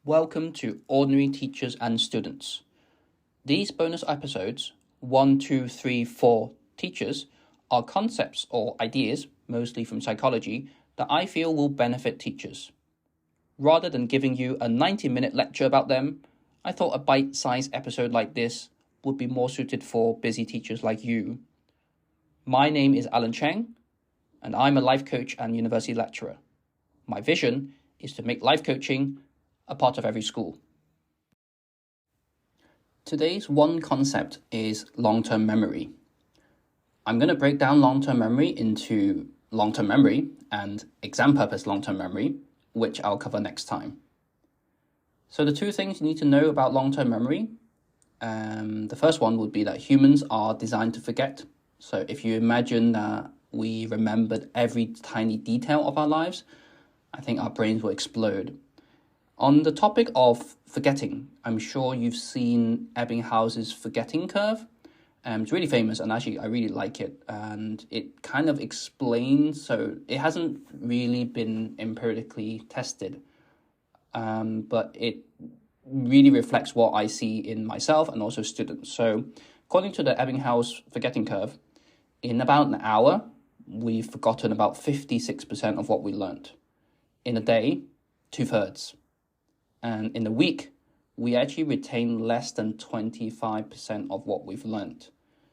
Welcome to Ordinary Teachers and Students. These bonus episodes, 1, 2, 3, 4 teachers, are concepts or ideas, mostly from psychology, that I feel will benefit teachers. Rather than giving you a 90-minute lecture about them, I thought a bite-sized episode like this would be more suited for busy teachers like you. My name is Alan Cheng, and I'm a life coach and university lecturer. My vision is to make life coaching a part of every school. Today's one concept is long-term memory. I'm going to break down long-term memory into long-term memory and exam purpose long-term memory, which I'll cover next time. So the two things you need to know about long-term memory, the first one would be that humans are designed to forget. So if you imagine that we remembered every tiny detail of our lives, I think our brains will explode. On the topic of forgetting, I'm sure you've seen Ebbinghaus's forgetting curve. It's really famous, and actually I really like it. And it kind of explains, so it hasn't really been empirically tested, but it really reflects what I see in myself and also students. So according to the Ebbinghaus forgetting curve, in about an hour, we've forgotten about 56% of what we learned. In a day, 2/3. And in a week, we actually retain less than 25% of what we've learned.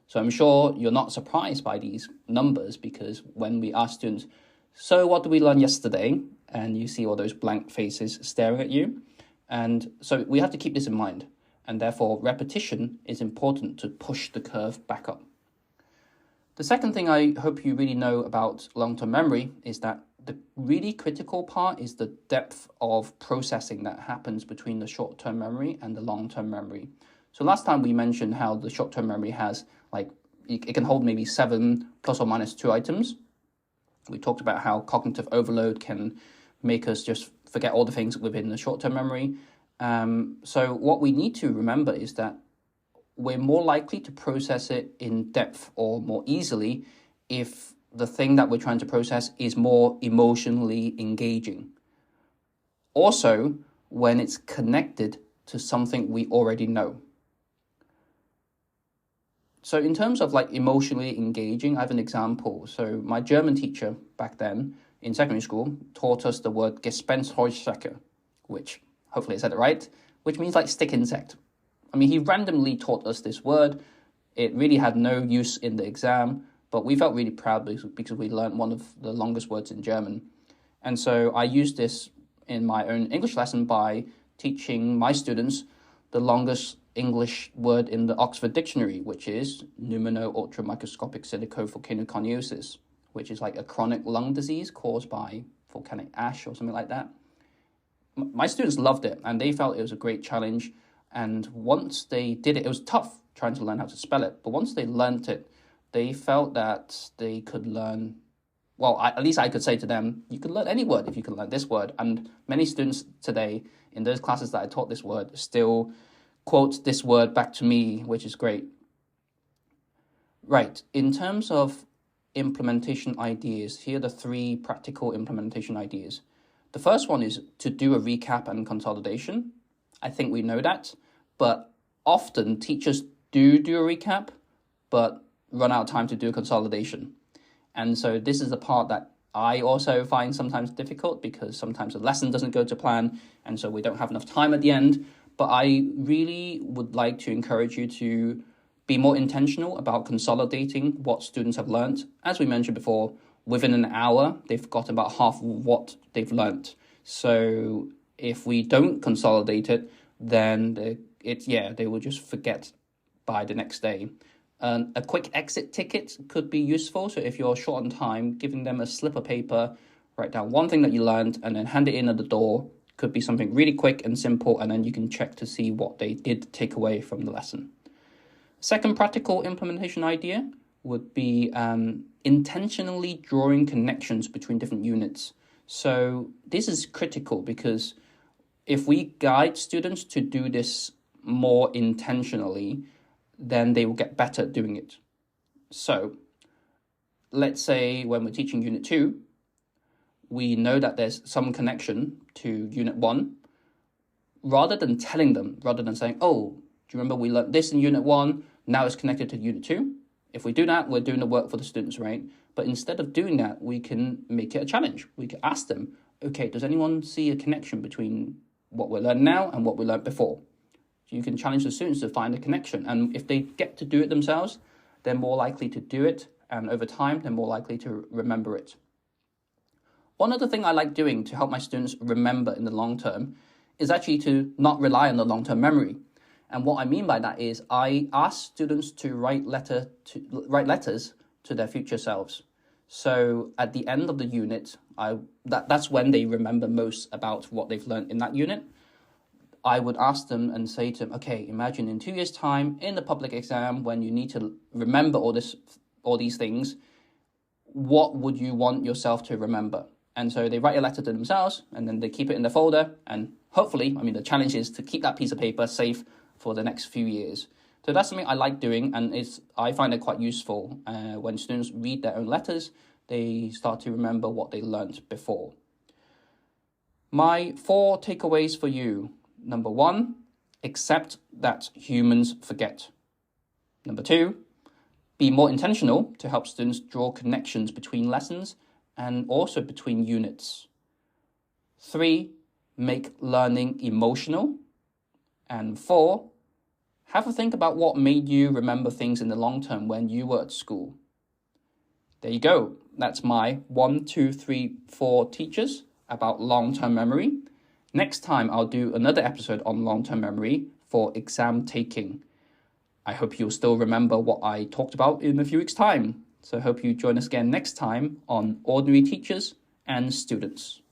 So I'm sure you're not surprised by these numbers, because when we ask students, so what did we learn yesterday? And you see all those blank faces staring at you. And so we have to keep this in mind. And therefore, repetition is important to push the curve back up. The second thing I hope you really know about long-term memory is that the really critical part is the depth of processing that happens between the short-term memory and the long-term memory. So last time we mentioned how the short-term memory has, it can hold maybe 7 plus or minus 2 items. We talked about how cognitive overload can make us just forget all the things within the short-term memory. So what we need to remember is that we're more likely to process it in depth or more easily if the thing that we're trying to process is more emotionally engaging. Also, when it's connected to something we already know. So in terms of emotionally engaging, I have an example. So my German teacher back then in secondary school taught us the word Gespenshornschrecke, which, hopefully I said it right, which means stick insect. I mean, he randomly taught us this word. It really had no use in the exam, but we felt really proud because we learned one of the longest words in German. And so I used this in my own English lesson by teaching my students the longest English word in the Oxford Dictionary, which is pneumona-ultramicroscopic silicovolcanoconiosis, which is a chronic lung disease caused by volcanic ash or something like that. My students loved it, and they felt it was a great challenge. And once they did it, it was tough trying to learn how to spell it, but once they learnt it, they felt that they could learn, at least I could say to them, you could learn any word if you can learn this word. And many students today, in those classes that I taught this word, still quote this word back to me, which is great. Right, in terms of implementation ideas, here are the 3 practical implementation ideas. The first one is to do a recap and consolidation. I think we know that, but often teachers do a recap, but run out of time to do a consolidation. And so this is the part that I also find sometimes difficult, because sometimes the lesson doesn't go to plan, and so we don't have enough time at the end. But I really would like to encourage you to be more intentional about consolidating what students have learned. As we mentioned before, within an hour, they've forgotten about half of what they've learned. So if we don't consolidate it, then they will just forget by the next day. A quick exit ticket could be useful. So if you're short on time, giving them a slip of paper, write down one thing that you learned, and then hand it in at the door. Could be something really quick and simple, and then you can check to see what they did take away from the lesson. Second practical implementation idea would be intentionally drawing connections between different units. So this is critical, because if we guide students to do this more intentionally, then they will get better at doing it. So let's say when we're teaching Unit 2, we know that there's some connection to Unit 1. rather than telling them, rather than saying, oh, do you remember we learned this in Unit 1, now it's connected to Unit 2? If we do that, we're doing the work for the students, right? But instead of doing that, we can make it a challenge. We can ask them, okay, does anyone see a connection between what we're learning now and what we learned before? So you can challenge the students to find a connection. And if they get to do it themselves, they're more likely to do it. And over time, they're more likely to remember it. One other thing I like doing to help my students remember in the long term is actually to not rely on the long-term memory. And what I mean by that is I ask students to write letters to their future selves. So at the end of the unit, that's when they remember most about what they've learned in that unit. I would ask them and say to them, okay, imagine in 2 years' time in the public exam when you need to remember all these things, what would you want yourself to remember? And so they write a letter to themselves and then they keep it in the folder. And hopefully, the challenge is to keep that piece of paper safe for the next few years. So that's something I like doing, and I find it quite useful. When students read their own letters, they start to remember what they learned before. My 4 takeaways for you. Number 1, accept that humans forget. Number 2, be more intentional to help students draw connections between lessons and also between units. 3, make learning emotional. And 4, have a think about what made you remember things in the long term when you were at school. There you go. That's my 1, 2, 3, 4 teachers about long-term memory. Next time, I'll do another episode on long-term memory for exam taking. I hope you'll still remember what I talked about in a few weeks' time. So I hope you join us again next time on Ordinary Teachers and Students.